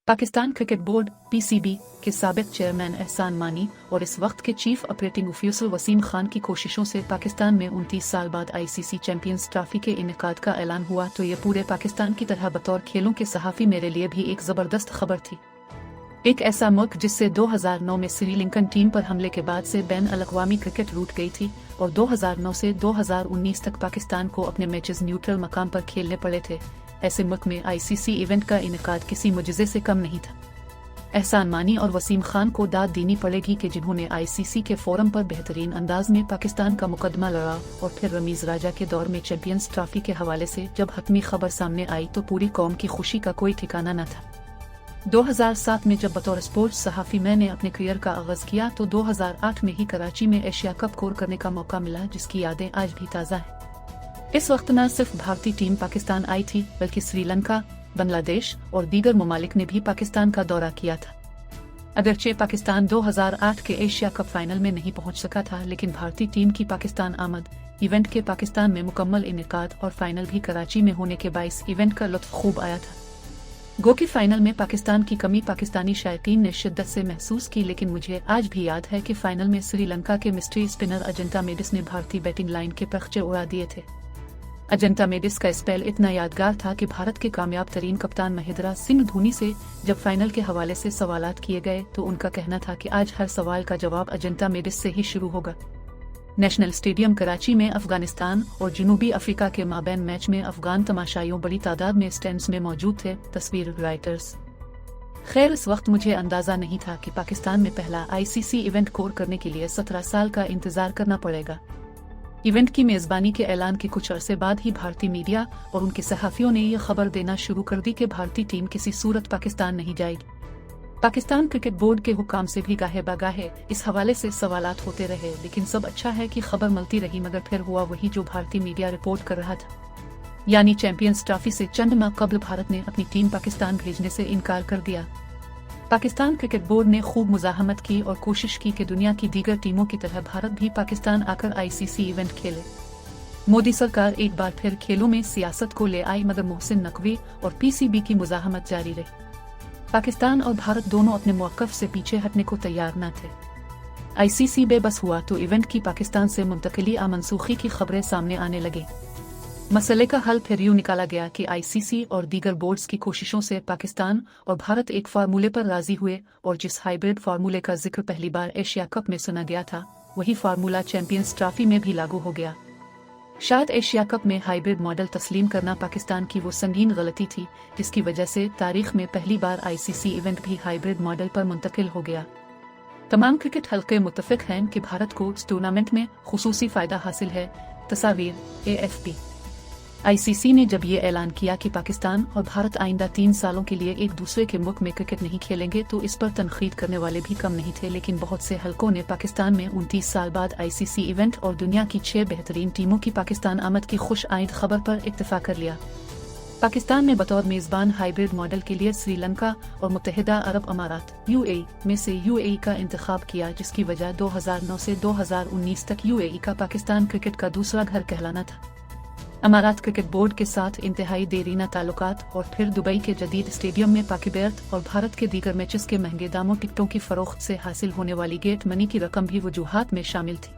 Pakistan cricket board (PCB) के साबिक chairman एहसान मानी और इस वक्त के chief operating officer Waseem Khan की कोशिशों से पाकिस्तान में 29 साल बाद आईसीसी चैंपियंस ट्रॉफी के इनेकाद का ऐलान हुआ तो ये पूरे पाकिस्तान की तरह बतौर खेलों के सहाफ़ी मेरे लिए भी एक ज़बरदस्त खबर थी। एक ऐसा मुल्क जिससे 2009 में श्रीलंकन टीम पर हमले के बाद से बैन अल-अक़वामी क्रिकेट रूट गई थी और 2009 से 2019 तक पाकिस्तान को अपने मैचेस न्यूट्रल मकाम पर खेलने पड़े थे, ऐसे मुल्क में आईसीसी इवेंट का इनेकाद किसी मुजज़े से कम नहीं था। एहसान मानी और वसीम खान को दाद देनी पड़ेगी कि जिन्होंने आईसीसी के फोरम पर बेहतरीन अंदाज में पाकिस्तान का मुकदमा लड़ा और फिर रमीज राजा के दौर में चैंपियंस ट्रॉफी के हवाले से जब हतमी खबर सामने आई तो पूरी कौम की खुशी का कोई ठिकाना न था। 2007 में जब बतौर स्पोर्ट्स सहाफ़ी मैंने अपने करियर का आगाज़ किया तो 2008 में ही कराची में एशिया कप कोर करने का मौका मिला, जिसकी यादें आज भी ताज़ा हैं। इस वक्त न सिर्फ भारतीय टीम पाकिस्तान आई थी बल्कि श्रीलंका, बांग्लादेश और दीगर ममालिक ने भी पाकिस्तान का दौरा किया था। अगरचे पाकिस्तान 2008 के एशिया कप फाइनल में नहीं पहुंच सका था, लेकिन भारतीय टीम की पाकिस्तान आमद, इवेंट के पाकिस्तान में मुकम्मल इनेकाद और फाइनल भी कराची में होने के बाइस इवेंट का लुत्फ खूब आया था। गो की फाइनल में पाकिस्तान की कमी पाकिस्तानी शायकीन ने शिद्दत से महसूस की, लेकिन मुझे आज भी याद है कि फाइनल में श्रीलंका के मिस्ट्री स्पिनर अजंता मेडिस ने भारतीय बैटिंग लाइन के पखचे उड़ा दिए थे। अजंता मेडिस का स्पेल इतना यादगार था कि भारत के कामयाब तरीन कप्तान महेंद्र सिंह धोनी से जब फाइनल के हवाले से सवालात किए गए तो उनका कहना था कि आज हर सवाल का जवाब अजंता मेडिस से ही शुरू होगा। नेशनल स्टेडियम कराची में अफगानिस्तान और जनूबी अफ्रीका के माबैन मैच में अफगान तमाशाइयों बड़ी तादाद में स्टैंड्स में मौजूद थे। तस्वीर राइटर्स। खैर, इस वक्त मुझे अंदाजा नहीं था कि पाकिस्तान में पहला आईसीसी इवेंट कोर करने के लिए 17 साल का इंतजार करना पड़ेगा। इवेंट की मेजबानी के ऐलान के कुछ अरसे बाद ही भारतीय मीडिया और उनके सहाफियों ने यह खबर देना शुरू कर दी कि भारतीय टीम किसी सूरत पाकिस्तान नहीं जाएगी। पाकिस्तान क्रिकेट बोर्ड के हुक्काम से भी गाहे बगाहे इस हवाले से सवालात होते रहे, लेकिन सब अच्छा है कि खबर मिलती रही, मगर फिर हुआ वही जो भारतीय मीडिया रिपोर्ट कर रहा था, यानी चैंपियंस ट्रॉफी से चंद माह कबल भारत ने अपनी टीम पाकिस्तान भेजने से इनकार कर दिया। पाकिस्तान क्रिकेट बोर्ड ने खूब मुजाहमत की और कोशिश की कि दुनिया की दीगर टीमों की तरह भारत भी पाकिस्तान आकर आईसीसी इवेंट खेले। मोदी सरकार एक बार फिर खेलों में सियासत को ले आई, मगर मोहसिन नकवी और पीसीबी की मुजाहमत जारी रही। पाकिस्तान और भारत दोनों अपने मौक़िफ़ से पीछे हटने को तैयार न थे। आईसीसी बेबस हुआ तो इवेंट की पाकिस्तान से मुंतकिली मनसूखी की खबरें सामने आने लगी। मसले का हल फिर यूँ निकाला गया कि आईसीसी और दीगर बोर्ड्स की कोशिशों से पाकिस्तान और भारत एक फार्मूले पर राजी हुए और जिस हाइब्रिड फार्मूले का जिक्र पहली बार एशिया कप में सुना गया था, वही फार्मूला चैंपियंस ट्रॉफी में भी लागू हो गया। शायद एशिया कप में हाइब्रिड मॉडल तस्लीम करना पाकिस्तान की वो संगीन गलती थी जिसकी वजह से तारीख में पहली बार आईसीसी इवेंट भी हाइब्रिड मॉडल पर मुंतकिल हो गया। तमाम क्रिकेट हल्के मुत्तफिक हैं कि भारत को इस टूर्नामेंट में खुसूसी फ़ायदा हासिल है। तस्वीर AFP। आईसीसी ने जब ये ऐलान किया कि पाकिस्तान और भारत आइंदा 3 सालों के लिए एक दूसरे के मुल्क में क्रिकेट नहीं खेलेंगे तो इस पर तनकीद करने वाले भी कम नहीं थे, लेकिन बहुत से हलकों ने पाकिस्तान में 29 साल बाद आईसीसी इवेंट और दुनिया की 6 बेहतरीन टीमों की पाकिस्तान आमद की खुश आइंद खबर पर इत्तेफाक कर लिया। पाकिस्तान ने बतौर मेज़बान हाइब्रिड मॉडल के लिए श्रीलंका और मुत्तहिदा अरब अमारात (UAE) में से UAE का इंतखाब किया, जिसकी वजह 2009 से 2019 तक UAE का पाकिस्तान क्रिकेट का दूसरा घर कहलाना था। अमारात क्रिकेट बोर्ड के साथ इंतहाई देरीना ताल्लुकात और फिर दुबई के जदीद स्टेडियम में पाकिबेर्थ और भारत के दीगर मैचेस के महंगे दामों टिकटों की फरोख्त से हासिल होने वाली गेट मनी की रकम भी वजूहात में शामिल थी।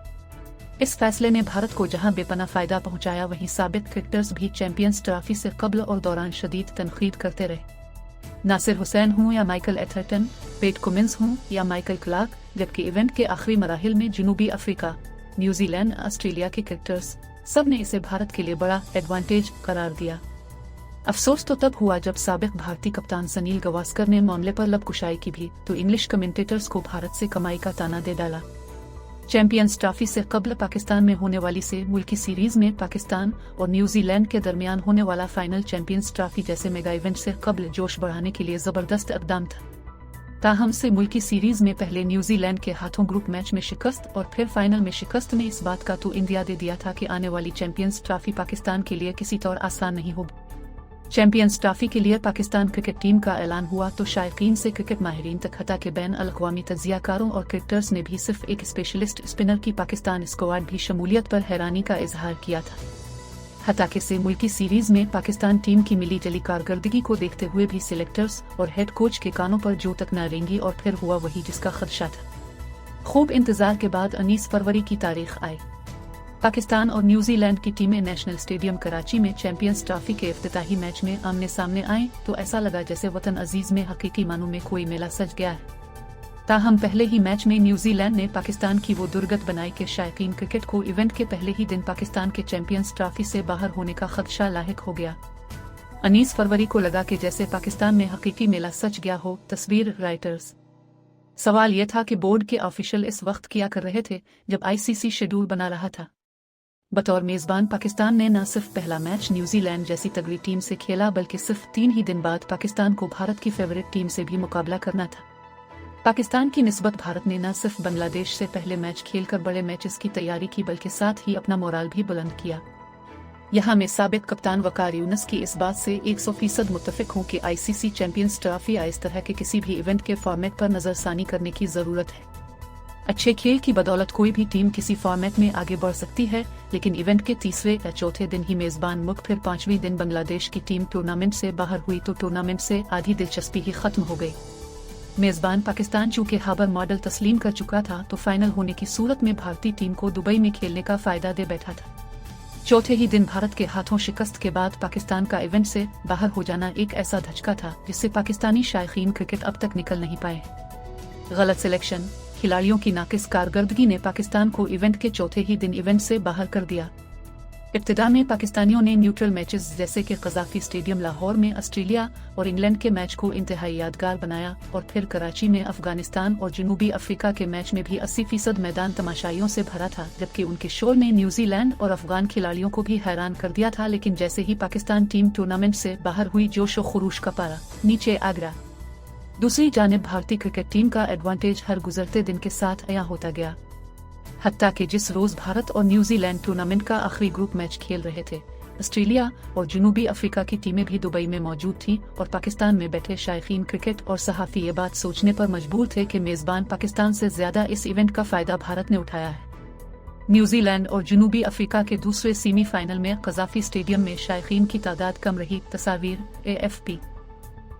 इस फैसले ने भारत को जहां बेपना फायदा पहुंचाया, वहीं साबिक क्रिकेटर्स भी चैंपियंस ट्रॉफी से कबल और दौरान शदीद तनकीद करते रहे। नासिर हुसैन हूँ या माइकल एथरटन, पेट कुमिंस हूँ या माइकल क्लार्क, जबकि इवेंट के आखिरी मराहिल में जनूबी अफ्रीका, न्यूजीलैंड, ऑस्ट्रेलिया के क्रिकेटर्स सब ने इसे भारत के लिए बड़ा एडवांटेज करार दिया। अफसोस तो तब हुआ जब साबिक भारतीय कप्तान सुनील गावस्कर ने मामले पर लबकुशाई की भी तो इंग्लिश कमेंटेटर्स को भारत से कमाई का ताना दे डाला। चैंपियंस ट्रॉफी से कबल पाकिस्तान में होने वाली से मुल्की सीरीज में पाकिस्तान और न्यूजीलैंड के दरमियान होने वाला फाइनल चैंपियंस ट्रॉफी जैसे मेगा इवेंट से कबल जोश बढ़ाने के लिए जबरदस्त इक़दाम था। ताहम से मुल्की सीरीज में पहले न्यूजीलैंड के हाथों ग्रुप मैच में शिकस्त और फिर फाइनल में शिकस्त ने इस बात का तो इंदिया दे दिया था कि आने वाली चैंपियंस ट्रॉफी पाकिस्तान के लिए किसी तौर आसान नहीं होगी। चैंपियंस ट्रॉफी के लिए पाकिस्तान क्रिकेट टीम का ऐलान हुआ तो शायकीन से क्रिकेट माहिरीन तक हटा के बैन अल-अक़वामी तज्ज़ियाकारों और क्रिकेटर्स ने भी सिर्फ एक स्पेशलिस्ट स्पिनर की पाकिस्तान स्क्वाड भी शमूलियत पर हैरानी का इजहार किया था। हताके से मुल्की सीरीज में पाकिस्तान टीम की मिली जुली कारकर्दगी को देखते हुए भी सिलेक्टर्स और हेड कोच के कानों पर जू तक न रेंगी और फिर हुआ वही जिसका खदशा था। खूब इंतजार के बाद 19 फरवरी की तारीख आई। पाकिस्तान और न्यूजीलैंड की टीमें नेशनल स्टेडियम कराची में चैंपियंस ट्रॉफी के इफ्तिताही मैच में आमने सामने आए तो ऐसा लगा जैसे वतन अजीज में हकीकी मानों में कोई मेला सज गया है। ताहम पहले ही मैच में न्यूजीलैंड ने पाकिस्तान की वो दुर्गत बनाई कि शायकीन क्रिकेट को इवेंट के पहले ही दिन पाकिस्तान के चैंपियंस ट्रॉफी से बाहर होने का खदशा लाहिक हो गया। 19 फरवरी को लगा कि जैसे पाकिस्तान में हकीकी मेला सच गया हो। तस्वीर राइटर्स। सवाल यह था कि बोर्ड के ऑफिशियल इस वक्त क्या कर रहे थे जब आईसीसी शेड्यूल बना रहा था। बतौर मेजबान पाकिस्तान ने न सिर्फ पहला मैच न्यूजीलैंड जैसी तगड़ी टीम से खेला बल्कि सिर्फ 3 ही दिन बाद पाकिस्तान को भारत की फेवरेट टीम से भी मुकाबला करना था। पाकिस्तान की निस्बत भारत ने न सिर्फ बांग्लादेश से पहले मैच खेलकर बड़े मैचेस की तैयारी की बल्कि साथ ही अपना मोराल भी बुलंद किया। यहाँ मैं साबिक कप्तान वकार यूनुस की इस बात से 100% मुत्तफिक हूँ कि आईसीसी चैंपियंस ट्रॉफी या इस तरह के किसी भी इवेंट के फॉर्मेट पर नजरसानी करने की जरूरत है। अच्छे खेल की बदौलत कोई भी टीम किसी फॉर्मेट में आगे बढ़ सकती है, लेकिन इवेंट के तीसरे या चौथे दिन ही मेजबान मुल्क फिर 5वें दिन बांग्लादेश की टीम टूर्नामेंट से बाहर हुई तो टूर्नामेंट से आधी दिलचस्पी ही खत्म हो गई। मेजबान पाकिस्तान चूंकि हाबर मॉडल तस्लीम कर चुका था तो फाइनल होने की सूरत में भारतीय टीम को दुबई में खेलने का फायदा दे बैठा था। चौथे ही दिन भारत के हाथों शिकस्त के बाद पाकिस्तान का इवेंट से बाहर हो जाना एक ऐसा धचका था जिससे पाकिस्तानी शायकीन क्रिकेट अब तक निकल नहीं पाए। गलत सिलेक्शन, खिलाड़ियों की नाकिस कारकर्दगी ने पाकिस्तान को इवेंट के चौथे ही दिन इवेंट से बाहर कर दिया। इब्तिदा में पाकिस्तानियों ने न्यूट्रल मैचेस जैसे कि कज़ाफी स्टेडियम लाहौर में ऑस्ट्रेलिया और इंग्लैंड के मैच को इंतहाई यादगार बनाया और फिर कराची में अफगानिस्तान और जनूबी अफ्रीका के मैच में भी 80% मैदान तमाशाइयों से भरा था, जबकि उनके शोर ने न्यूजीलैंड और अफगान खिलाड़ियों को भी हैरान कर दिया था। लेकिन जैसे ही पाकिस्तान टीम टूर्नामेंट से बाहर हुई जोश व खुरूश का पारा नीचे आ गया। दूसरी जानिब भारतीय क्रिकेट टीम का एडवांटेज हर गुजरते दिन के साथ अया होता गया। हत्ता कि जिस रोज भारत और न्यूजीलैंड टूर्नामेंट का आखिरी ग्रुप मैच खेल रहे थे, ऑस्ट्रेलिया और जनूबी अफ्रीका की टीमें भी दुबई में मौजूद थीं और पाकिस्तान में बैठे शायकीन क्रिकेट और सहाफी ये बात सोचने पर मजबूर थे कि मेजबान पाकिस्तान से ज्यादा इस इवेंट का फायदा भारत ने उठाया है। न्यूजीलैंड और जनूबी अफ्रीका के दूसरे सेमीफाइनल में कज़ाफी स्टेडियम में शायकीन की तादाद कम रही। तस्वीर AFP।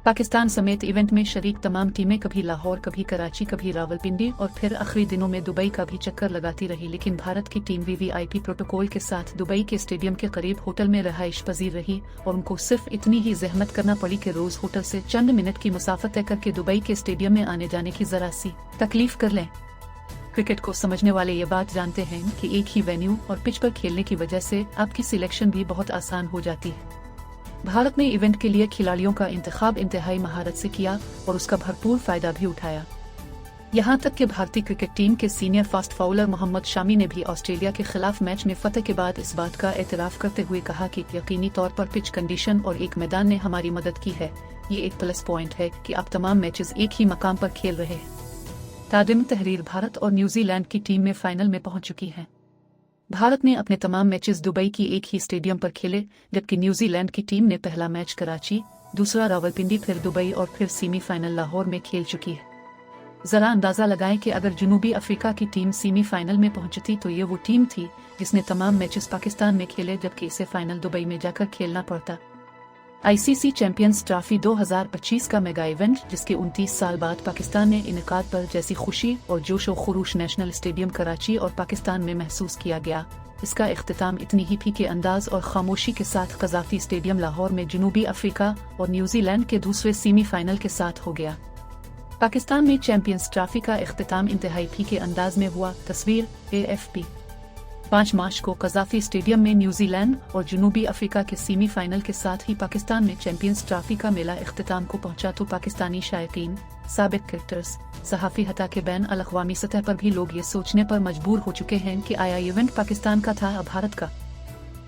पाकिस्तान समेत इवेंट में शरीक तमाम टीमें कभी लाहौर, कभी कराची, कभी रावलपिंडी और फिर आखिरी दिनों में दुबई का भी चक्कर लगाती रही, लेकिन भारत की टीम VVIP प्रोटोकॉल के साथ दुबई के स्टेडियम के करीब होटल में रहाइश पजीर रही और उनको सिर्फ इतनी ही जहमत करना पड़ी कि रोज होटल से चंद मिनट की मुसाफत तय करके दुबई के स्टेडियम में आने जाने की जरा सी तकलीफ कर लें। क्रिकेट को समझने वाले ये बात जानते हैं कि एक ही वेन्यू और पिच पर खेलने की वजह से आपकी सिलेक्शन भी बहुत आसान हो जाती है। भारत ने इवेंट के लिए खिलाड़ियों का इंतखाब इंतहाई महारत से किया और उसका भरपूर फायदा भी उठाया। यहाँ तक कि भारतीय क्रिकेट टीम के senior fast bowler Mohammad Shami ने भी ऑस्ट्रेलिया के खिलाफ मैच में फतह के बाद इस बात का एतराफ करते हुए कहा कि यकीनी तौर पर पिच कंडीशन और एक मैदान ने हमारी मदद की है। ये एक प्लस पॉइंट है कि आप तमाम मैचेस एक ही मकाम पर खेल रहे हैं। तादिम तहरीर भारत और न्यूजीलैंड की टीम में फाइनल में पहुंच चुकी है। भारत ने अपने तमाम मैचेस दुबई की एक ही स्टेडियम पर खेले, जबकि न्यूजीलैंड की टीम ने पहला मैच कराची, दूसरा रावलपिंडी, फिर दुबई और फिर सेमीफाइनल लाहौर में खेल चुकी है। जरा अंदाजा लगाएं कि अगर जनूबी अफ्रीका की टीम सेमीफाइनल में पहुंचती तो ये वो टीम थी जिसने तमाम मैचेस पाकिस्तान में खेले, जबकि इसे फाइनल दुबई में जाकर खेलना पड़ता। आईसीसी चैंपियंस ट्रॉफी 2025 का मेगा इवेंट जिसके 29 साल बाद पाकिस्तान ने इनेकाद पर जैसी खुशी और जोश व खुरूश नेशनल स्टेडियम कराची और पाकिस्तान में महसूस किया गया, इसका इख्तिताम इतनी ही फीके अंदाज और खामोशी के साथ कज़ाफी स्टेडियम लाहौर में जनूबी अफ्रीका और न्यूजीलैंड के दूसरे सेमीफाइनल के साथ हो गया। पाकिस्तान में चैंपियंस ट्रॉफी का इख्तिताम इंतहाई फीके अंदाज में हुआ। तस्वीर AFP। 5 मार्च को कज़ाफी स्टेडियम में न्यूजीलैंड और जनूबी अफ्रीका के सेमीफाइनल के साथ ही पाकिस्तान में चैंपियंस ट्रॉफी का मेला इख्तिताम को पहुंचा तो पाकिस्तानी शायकीन, साबिक क्रिकेटर्स, सहाफी हता के बैन अल-अक़वामी सतह पर भी लोग ये सोचने पर मजबूर हो चुके हैं कि आया इवेंट पाकिस्तान का था या भारत का।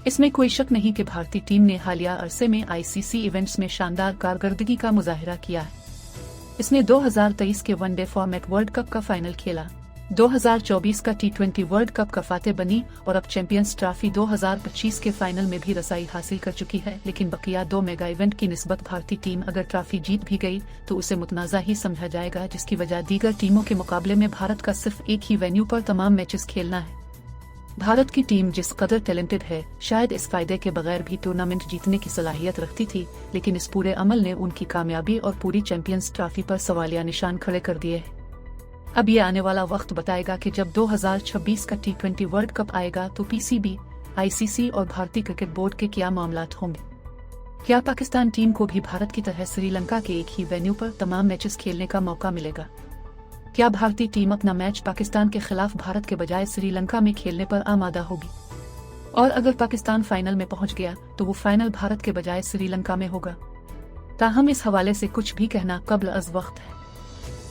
इसमें कोई शक नहीं कि भारतीय टीम ने हालिया अरसे में आईसीसी इवेंट्स में शानदार कारकर्दगी का मुजाहिरा किया है। इसने 2023 के वनडे फॉर्मेट वर्ल्ड कप का फाइनल खेला, 2024 का T20 वर्ल्ड कप का फाते बनी और अब चैंपियंस ट्रॉफी 2025 के फाइनल में भी रसाई हासिल कर चुकी है। लेकिन बकिया 2 मेगा इवेंट की निस्बत भारतीय टीम अगर ट्रॉफी जीत भी गई तो उसे मुतनाज़ा ही समझा जाएगा, जिसकी वजह दीगर टीमों के मुकाबले में भारत का सिर्फ एक ही वेन्यू पर तमाम मैचेस खेलना है। भारत की टीम जिस कदर टैलेंटेड है, शायद इस फायदे के बगैर भी टूर्नामेंट जीतने की सलाहियत रखती थी, लेकिन इस पूरे अमल ने उनकी कामयाबी और पूरी चैंपियंस ट्रॉफी पर सवालिया निशान खड़े कर दिए। अब ये आने वाला वक्त बताएगा कि जब 2026 का T20 वर्ल्ड कप आएगा तो PCB, ICC और भारतीय क्रिकेट बोर्ड के क्या मामलात होंगे। क्या पाकिस्तान टीम को भी भारत की तरह श्रीलंका के एक ही वेन्यू पर तमाम मैचेस खेलने का मौका मिलेगा? क्या भारतीय टीम अपना मैच पाकिस्तान के खिलाफ भारत के बजाय श्रीलंका में खेलने पर आमादा होगी? और अगर पाकिस्तान फाइनल में पहुंच गया तो वो फाइनल भारत के बजाय श्रीलंका में होगा? ताहम इस हवाले से कुछ भी कहना कब्ल अज़ वक्त है।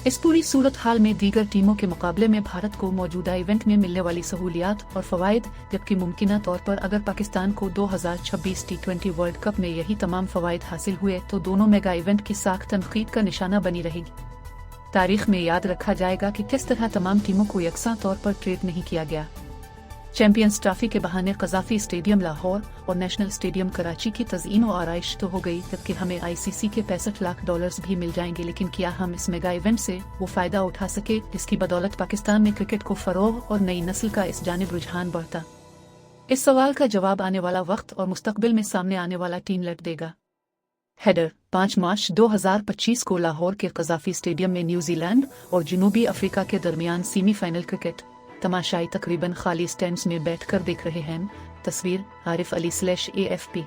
इस पूरी सूरत हाल में दीगर टीमों के मुकाबले में भारत को मौजूदा इवेंट में मिलने वाली सहूलियात और फवायद, जबकि मुमकिना तौर पर अगर पाकिस्तान को 2026 T20 वर्ल्ड कप में यही तमाम फवायद हासिल हुए तो दोनों मेगा इवेंट की साख तनकीद का निशाना बनी रहेगी। तारीख में याद रखा जाएगा कि किस तरह तमाम टीमों को यकसा तौर पर ट्रीट नहीं किया गया। चैंपियंस ट्रॉफी के बहाने कज़ाफी स्टेडियम लाहौर और नेशनल स्टेडियम कराची की तज़ीन और आराइश तो हो गई, जबकि हमें ICC के $65 लाख भी मिल जाएंगे, लेकिन क्या हम इस मेगा इवेंट से वो फायदा उठा सके जिसकी बदौलत पाकिस्तान में क्रिकेट को फरोग और नई नस्ल का इस जानिब रुझान बढ़ता? इस सवाल का जवाब आने वाला वक्त और मुस्तकबिल में सामने आने वाला टीमलेट देगा। हेडर 5 मार्च 2025 को लाहौर के कज़ाफी स्टेडियम में न्यूजीलैंड और जनूबी अफ्रीका के दरमियान सेमीफाइनल क्रिकेट तमाशाई तकरीबन खाली स्टैंड्स में बैठकर देख रहे हैं। तस्वीर आरिफ अली/AFP।